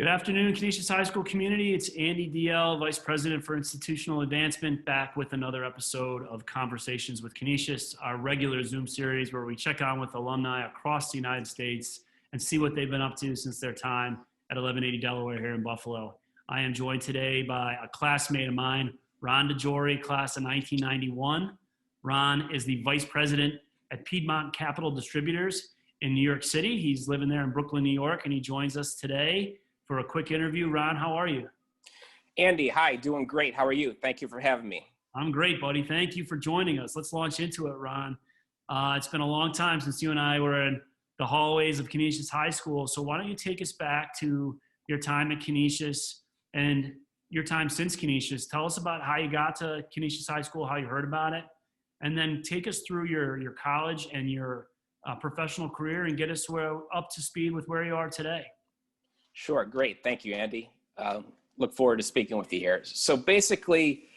Good afternoon, Canisius High School community. It's Andy Deyell, Vice President for Institutional Advancement, back with another episode of Conversations with Canisius, our regular Zoom series where we check on with alumni across the United States and see what they've been up to since their time at 1180 Delaware here in Buffalo. I am joined today by a classmate of mine, Ron Digiore, class of 1991. Ron is the Vice President at Piedmont Capital Distributors in New York City. He's living there in Brooklyn, New York, and he joins us today for a quick interview. Ron, how are you? Andy, hi, doing great. How are you? Thank you for having me. I'm great, buddy. Thank you for joining us. Let's launch into it, Ron. It's been a long time since you and I were in the hallways of Canisius High School. So why don't you take us back to your time at Canisius and your time since Canisius. Tell us about how you got to Canisius High School, how you heard about it, and then take us through your college and your professional career and get us up to speed with where you are today. Sure, great. Thank you, Andy. Look forward to speaking with you here. So basically,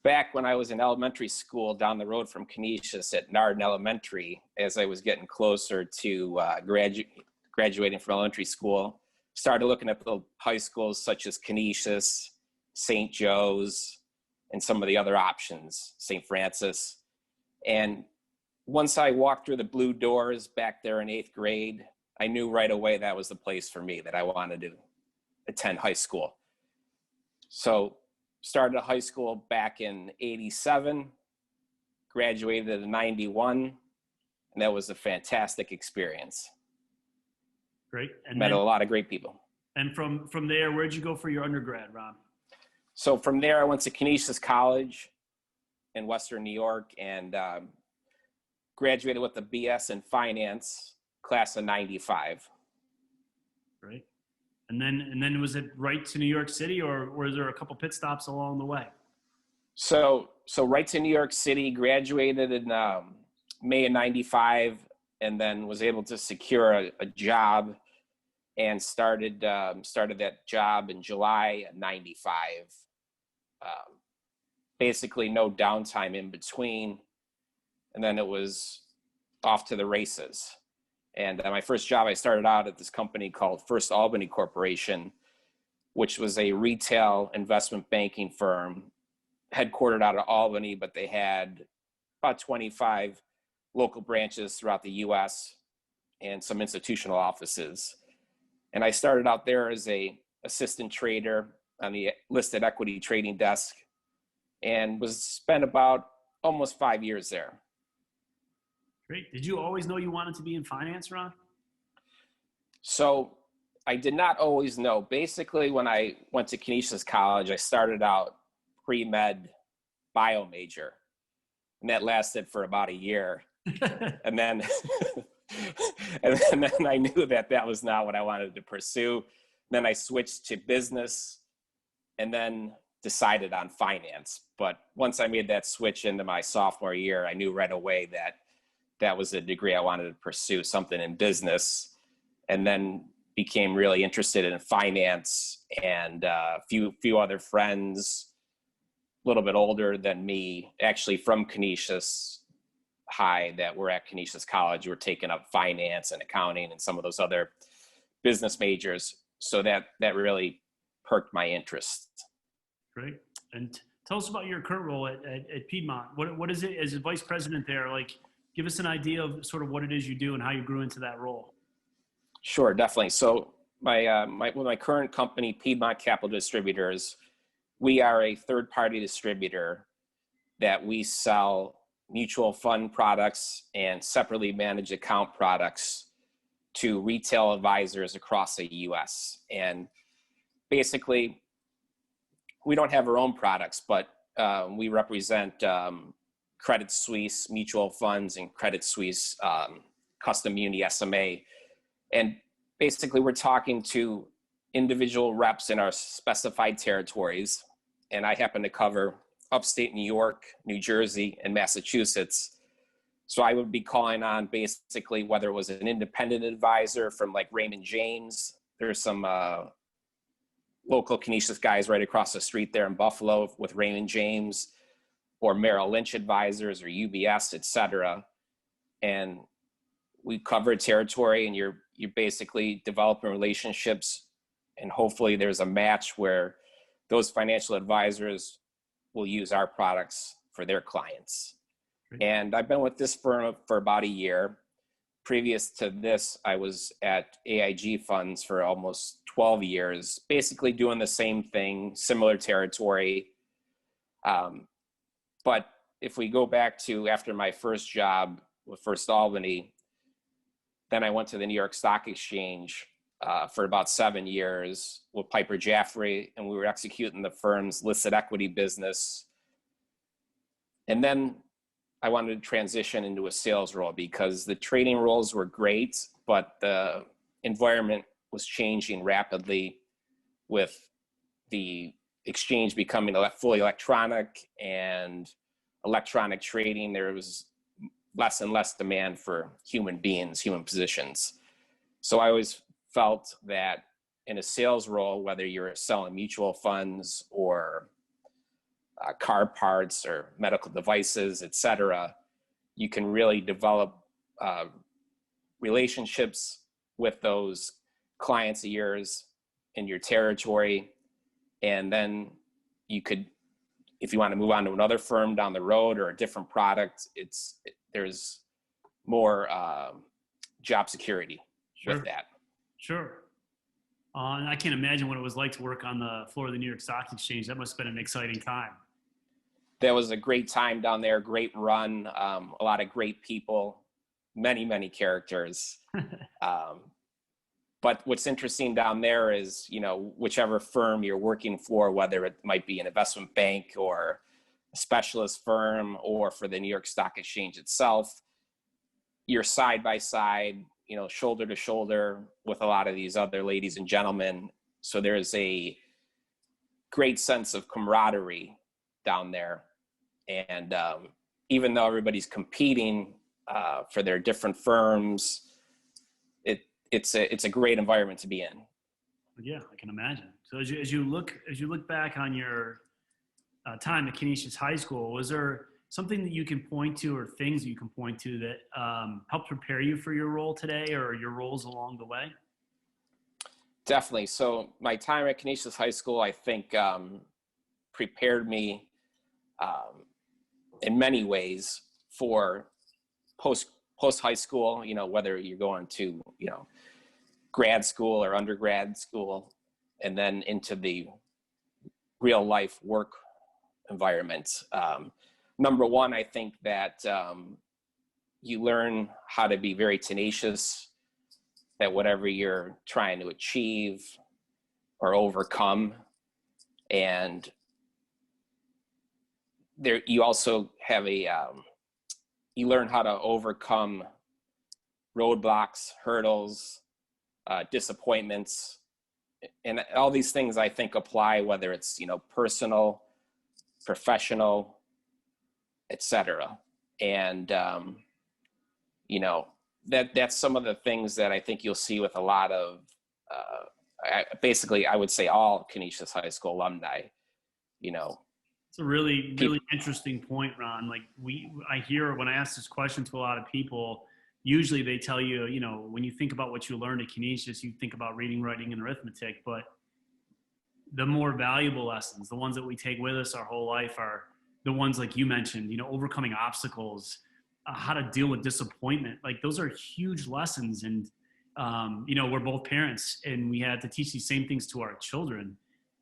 back when I was in elementary school down the road from Canisius at Narden Elementary, as I was getting closer to graduating from elementary school, started looking at the high schools such as Canisius, St. Joe's, and some of the other options, St. Francis. And once I walked through the blue doors back there in 8th grade, I knew right away that was the place for me, that I wanted to attend high school. So started high school back in 87, graduated in 91, and that was a fantastic experience. Great. And met a lot of great people. And from there, where'd you go for your undergrad, Ron? So from there, I went to Canisius College in Western New York and graduated with a BS in finance, class of 95. Great. And then was it right to New York City, or was there a couple pit stops along the way? So right to New York City, graduated in May of 95, and then was able to secure a job and started that job in July of 95. Basically no downtime in between. And then it was off to the races. And my first job, I started out at this company called First Albany Corporation, which was a retail investment banking firm headquartered out of Albany, but they had about 25 local branches throughout the US and some institutional offices. And I started out there as a assistant trader on the listed equity trading desk and spent about almost 5 years there. Great. Did you always know you wanted to be in finance, Ron? So I did not always know. Basically, when I went to Canisius College, I started out pre-med bio major, and that lasted for about a year. and then I knew that was not what I wanted to pursue. Then I switched to business and then decided on finance. But once I made that switch into my sophomore year, I knew right away that was a degree I wanted to pursue, something in business, and then became really interested in finance. And a few other friends, a little bit older than me, actually from Canisius High that were at Canisius College, were taking up finance and accounting and some of those other business majors. So that really perked my interest. Great. And tell us about your current role at Piedmont. What is it as a vice president there? Like, give us an idea of sort of what it is you do and how you grew into that role. Sure, definitely. So my current company, Piedmont Capital Distributors, we are a third-party distributor that we sell mutual fund products and separately managed account products to retail advisors across the U.S. And basically, we don't have our own products, but we represent Credit Suisse mutual funds and Credit Suisse custom muni SMA. And basically we're talking to individual reps in our specified territories. And I happen to cover upstate New York, New Jersey, and Massachusetts. So I would be calling on basically whether it was an independent advisor from like Raymond James. There's some local Canisius guys right across the street there in Buffalo with Raymond James, or Merrill Lynch advisors or UBS, et cetera. And we cover a territory, and you're basically developing relationships and hopefully there's a match where those financial advisors will use our products for their clients. And I've been with this firm for about a year. Previous to this, I was at AIG Funds for almost 12 years, basically doing the same thing, similar territory. But if we go back to after my first job with First Albany, then I went to the New York Stock Exchange for about 7 years with Piper Jaffray, and we were executing the firm's listed equity business. And then I wanted to transition into a sales role because the trading roles were great, but the environment was changing rapidly with the exchange becoming fully electronic and electronic trading. There was less and less demand for human beings, human positions. So I always felt that in a sales role, whether you're selling mutual funds or car parts or medical devices, et cetera, you can really develop relationships with those clients of yours in your territory. And then you could, if you want to move on to another firm down the road or a different product, there's more job security with that. Sure. And I can't imagine what it was like to work on the floor of the New York Stock Exchange. That must have been an exciting time. That was a great time down there, great run, a lot of great people, many, many characters. But what's interesting down there is, whichever firm you're working for, whether it might be an investment bank or a specialist firm or for the New York Stock Exchange itself, you're side by side, shoulder to shoulder with a lot of these other ladies and gentlemen. So there's a great sense of camaraderie down there. And even though everybody's competing for their different firms, it's a great environment to be in. Yeah, I can imagine. So as you look back on your time at Canisius High School, was there something that you can point to or things that you can point to that helped prepare you for your role today or your roles along the way? Definitely. So my time at Canisius High School, I think, prepared me in many ways for post high school, whether you're going to, grad school or undergrad school, and then into the real life work environment. Number one, I think that you learn how to be very tenacious, that whatever you're trying to achieve or overcome, and there you also have you learn how to overcome roadblocks, hurdles, disappointments, and all these things I think apply, whether it's personal, professional, etc. And that's some of the things that I think you'll see with a lot of basically I would say all Canisius High School alumni. It's a really interesting point, Ron. Like I hear when I ask this question to a lot of people, usually they tell you, when you think about what you learned at Canisius, you think about reading, writing, and arithmetic, but the more valuable lessons, the ones that we take with us our whole life, are the ones like you mentioned, overcoming obstacles, how to deal with disappointment. Like those are huge lessons. And, we're both parents and we had to teach these same things to our children.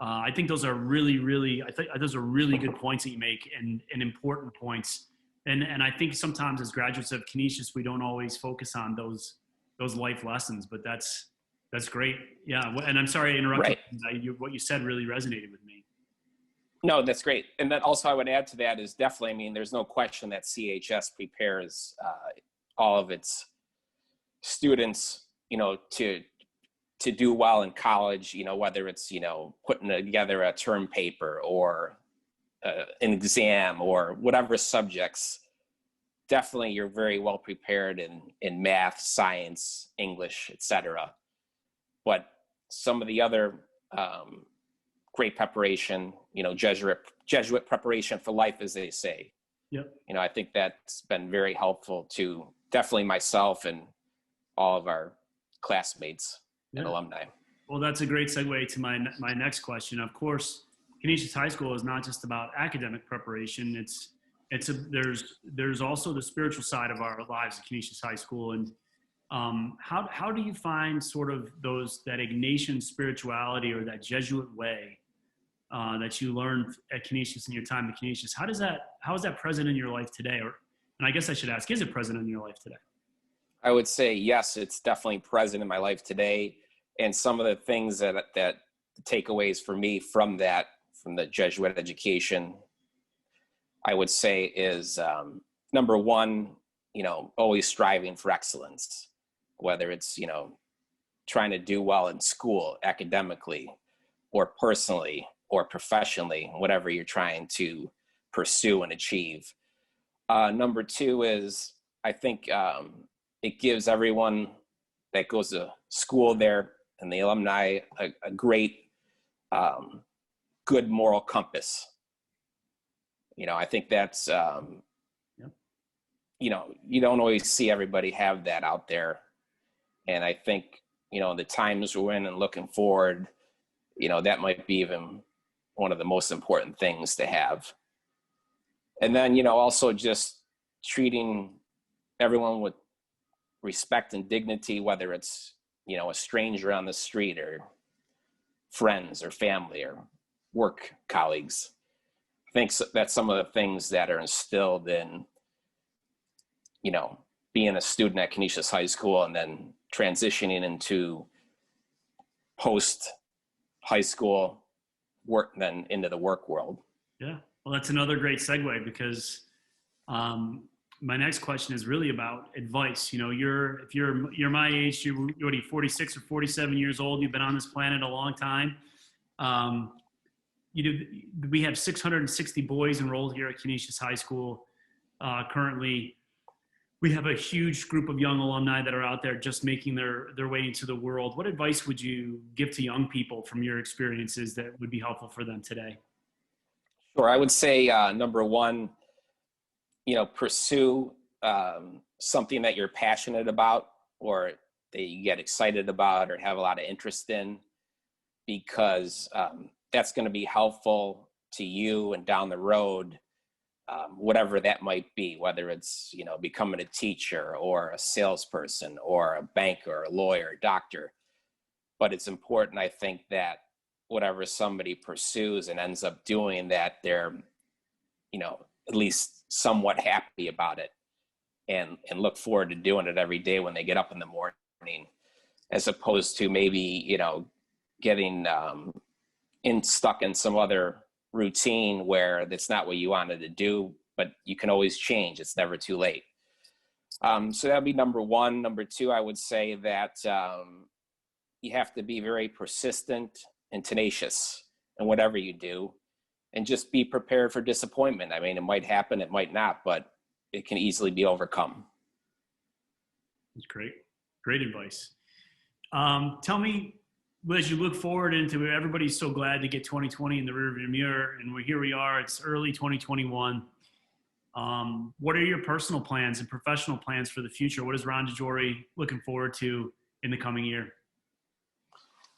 I think those are really good points that you make and important points. And I think sometimes as graduates of Canisius, we don't always focus on those life lessons, but that's great. Yeah. And I'm sorry to interrupt. Right. What you said really resonated with me. No, that's great. And then also I would add to that is definitely, there's no question that CHS prepares all of its students, to do well in college, whether it's, putting together a term paper or an exam or whatever subjects. Definitely you're very well prepared in math, science, English, etc. But some of the other great preparation, Jesuit preparation for life, as they say. Yep. I think that's been very helpful to definitely myself and all of our classmates and alumni. Well, that's a great segue to my next question. Of course, Canisius High School is not just about academic preparation. There's also the spiritual side of our lives at Canisius High School. And how do you find sort of that Ignatian spirituality or that Jesuit way that you learned at Canisius in your time at Canisius? How is that present in your life today? And I guess I should ask, is it present in your life today? I would say yes, it's definitely present in my life today. And some of the things that takeaways for me from the Jesuit education, I would say is number one, always striving for excellence, whether it's, trying to do well in school, academically, or personally, or professionally, whatever you're trying to pursue and achieve. Number two is, I think it gives everyone that goes to school there and the alumni a great, good moral compass. I think that's, you don't always see everybody have that out there. And I think, the times we're in and looking forward, that might be even one of the most important things to have. And then, also just treating everyone with respect and dignity, whether it's, a stranger on the street or friends or family or work colleagues. I think that's some of the things that are instilled in, being a student at Canisius High School and then transitioning into post high school work, then into the work world. Yeah. Well, that's another great segue because my next question is really about advice. If you're my age, you're 46 or 47 years old. You've been on this planet a long time. We have 660 boys enrolled here at Canisius High School. Currently, we have a huge group of young alumni that are out there just making their way into the world. What advice would you give to young people from your experiences that would be helpful for them today? Sure. I would say, number one, pursue something that you're passionate about or that you get excited about or have a lot of interest in, because that's going to be helpful to you and down the road, whatever that might be, whether it's, becoming a teacher or a salesperson or a banker, a lawyer, a doctor. But it's important, I think, that whatever somebody pursues and ends up doing, that they're, at least somewhat happy about it and look forward to doing it every day when they get up in the morning, as opposed to maybe, getting stuck in some other routine where that's not what you wanted to do, but you can always change. It's never too late. So that'd be number one. Number two, I would say that you have to be very persistent and tenacious in whatever you do, and just be prepared for disappointment. I mean, it might happen, it might not, but it can easily be overcome. That's great. Great advice. Tell me, as you look forward into, everybody's so glad to get 2020 in the rearview mirror, and here we are, it's early 2021. What are your personal plans and professional plans for the future? What is Ron Digiore looking forward to in the coming year?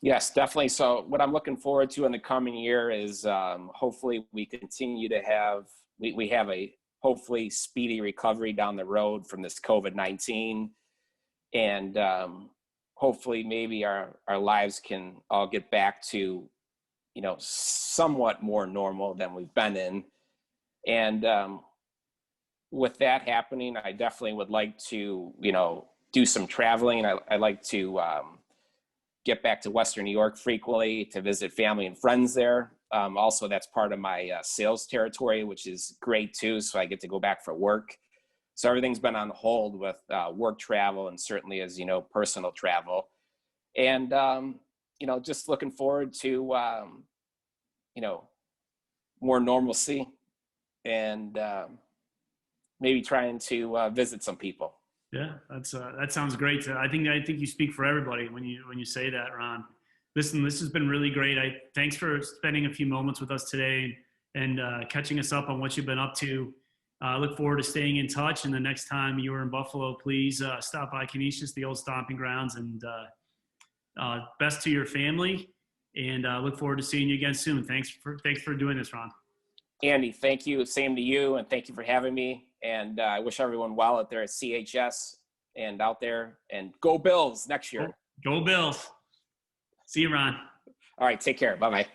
Yes, definitely. So what I'm looking forward to in the coming year is hopefully we continue to have, we have a hopefully speedy recovery down the road from this COVID-19. And hopefully maybe our lives can all get back to, somewhat more normal than we've been in. And with that happening, I definitely would like to, do some traveling. I like to get back to Western New York frequently to visit family and friends there. Also, that's part of my sales territory, which is great too. So I get to go back for work. So everything's been on hold with work travel and certainly, as you know, personal travel. And, just looking forward to, more normalcy and maybe trying to visit some people. Yeah, that sounds great. I think you speak for everybody when you say that, Ron. Listen, this has been really great. Thanks for spending a few moments with us today and catching us up on what you've been up to. I look forward to staying in touch. And the next time you're in Buffalo, please stop by Canisius, the old stomping grounds, and Best to your family, and look forward to seeing you again soon. Thanks for doing this, Ron. Andy, thank you. Same to you, and thank you for having me. And I wish everyone well out there at CHS and out there. And go Bills next year. Go Bills. See you, Ron. All right, take care. Bye-bye.